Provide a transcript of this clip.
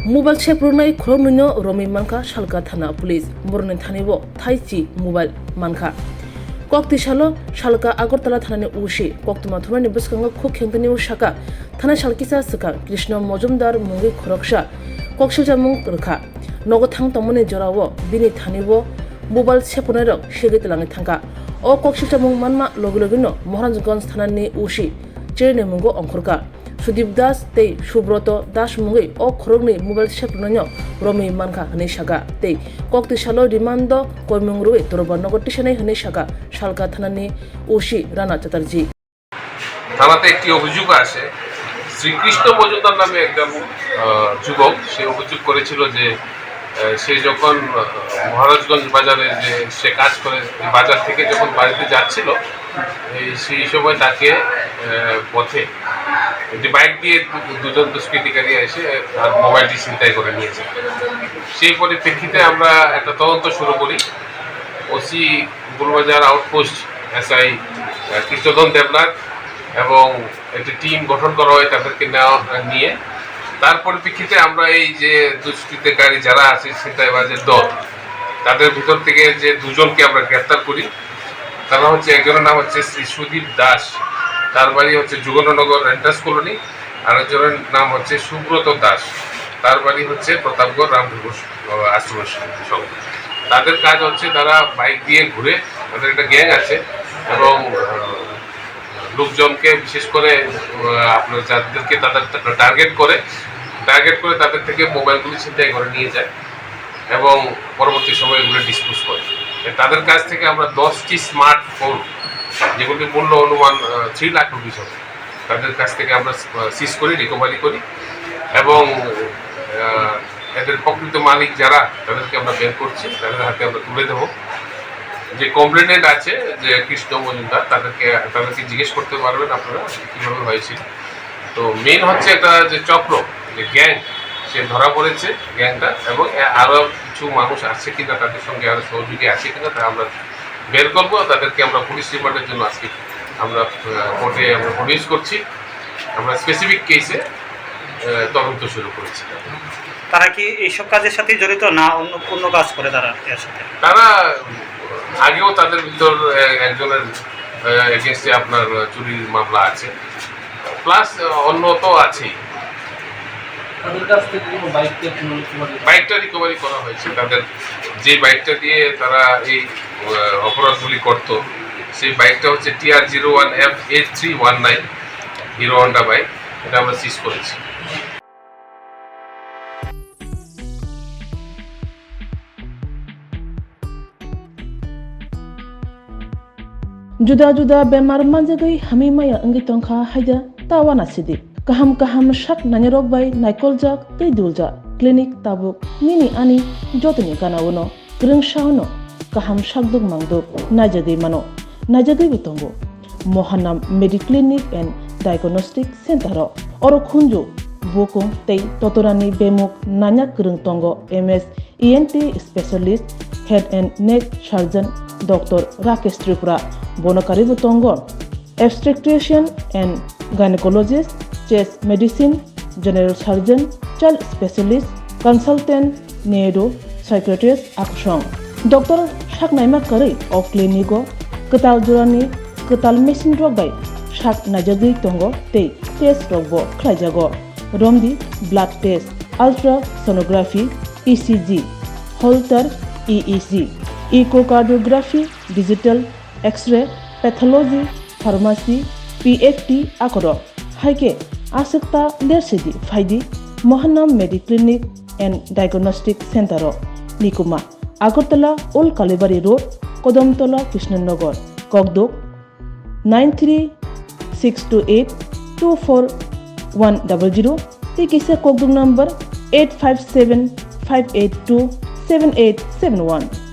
Mobile Sekproknai Khoroknwi Romkha Manka Salka Thana Police Borne Thanibo Thaichi Mobile Manka Kokti Shalo Salka Agartala Thanani Ushi Koktuma Thumani Buskanga Khukhyangtani Ushaka Thana Shalkisa Saka Krishna Mojumdar Mungi Khoroksha Kokshilja Mung Rkha Nogo Thang Tamone Jorawo Bini Thanibo Mobile Sekproknai Rok Shegitlangi Thangka O Kokshilja Mung Manma Logilogino Mohanjganj Thanani Ushi Chene Mungo Ongkhorka Sudip Das tei Subroto Das mungi o Khoroknwi Mobile Sekproknai Romkha Manka hne saka tei kokti salo rimando koimungrui Torba Nogor Tishanai hne saka Salka Thanani Ushi Rana Chatterjee থানাতে একটি অভিযোগ আসে শ্রীকৃষ্ণ মজুমদার নামে একজন যুবক সে অভিযোগ করেছিল যে সে যখন মহারাজগঞ্জ বাজারে যে সে কাজ করে বাজার থেকে যখন বাড়িতে যাচ্ছিল সেই সময় তাকে পথে একটি বাইক দিয়ে দুজন দুষ্কৃতিকারী এসে তার মোবাইলটি ছিনতাই করে নিয়েছে। সেই পরিপ্রেক্ষিতে আমরা একটা তদন্ত শুরু করি। OC Gulbazar outpost SI Krishnadhan Debnath এবং একটি টিম গঠন করা হয় তাদেরকে নিয়ে। তার পরিপ্রেক্ষিতে আমরা এই যে দুষ্কৃতিকারী যারা আছে ছিনতাইবাজের দল তাদের ভিতর থেকে যে দুজনকে আমরা গ্রেপ্তার করি। তারা হচ্ছে একজনের নাম হচ্ছে শ্রী সুদীপ দাস, তার বাড়ি হচ্ছে যুগননগর রেন্টার্স কলোনি, আর একজনের নাম হচ্ছে সুব্রত দাস, তার বাড়ি হচ্ছে প্রতাপগড় রামঘোষ আশ্রমের সঙ্গে। তাদের কাজ হচ্ছে তারা বাইক দিয়ে ঘুরে, তাদের একটা গ্যাং আছে এবং লোকজনকে বিশেষ করে আপনার যাদেরকে তাদের টার্গেট করে তাদের থেকে মোবাইলগুলি ছিনতাই করে নিয়ে যায় এবং পরবর্তী সময় এগুলো ডিসপোজ করে। তাদের কাছ থেকে আমরা 10টি স্মার্টফোন যেগুলির মূল্য অনুমান 3 লাখ রুপি হবে তাদের কাছ থেকে আমরা সিজ করি, রিকভারি করি এবং এদের প্রকৃত মালিক যারা তাদেরকে আমরা বের করছি, তাদের হাতে আমরা তুলে দেবো। যে কমপ্লেনেন্ট আছে যে কৃষ্ণ মজুমদার তাদেরকে জিজ্ঞেস করতে পারবেন আপনারা কীভাবে হয়েছিল। তো মেন হচ্ছে একটা যে চক্র যে গ্যাং সে ধরা পড়েছে গ্যাংটা, এবং আরও কিছু মানুষ আছে কিনা তাদের সঙ্গে আরও সহযোগী আছে কিনা তা আমরা বের করবো। তাদেরকে আমরা পুলিশ রিমান্ডের জন্য আজকে আমরা কোর্টে আমরা প্রডিউস করছি। আমরা স্পেসিফিক কেসে তদন্ত শুরু করেছি। তারা কি এইসব কাজের সাথে জড়িত না অন্য কোনো কাজ করে তারা এর সাথে? তারা আগেও তাদের ভিতর একজনের এগেনস্টে আপনার চুরির মামলা আছে, প্লাস অন্য তো আছেই। বাইকটা রিকভারি করা হয়েছে। তাদের যে বাইকটা দিয়ে তারা এই অপরাধগুলি করত সেই বাইকটা হচ্ছে TR01F8319 হিরো হন্ডা বাইক, এটা আমরা সিজ করেছি। Juda bemar manjagai hami maya angi tongkha haida tawana sidi kaham shak nanyarok bai naikolja tei dulja klinik tabuk nini ani jotni kanawono grengshauno kaham shakduk mangduk najagai mano najagai bitongo Mohanam Mediclinic and Diagnostic Center oro khunju bokung tei totorani bemuk nanya krung tongo MS ENT specialist head and neck surgeon Dr. Rakesh Tripura Bonakari Butongo, obstetrician and gynecologist, chest medicine, general surgeon, child specialist, consultant, neuro, psychiatrist, Akshong. Dr. Shaknaima Kari of Clinico, Katal Jurani, Katal Machine Drug by Shak Najagi Tongo, Te, Test Rogbo, Klajago, Romdi, blood test, ultrasonography, ECG, Holter, EEG, echocardiography, digital, X-ray, pathology, pharmacy, PFT akoro. Haike asakta lersidi faidi Mohanam Mediclinic and Diagnostic Center Nikuma Agartala Old Kalibari Road, Kodomtola, Krishnanagar, Kokdok 93-628-24100. Tikisa Kokdok number 857-582-7871.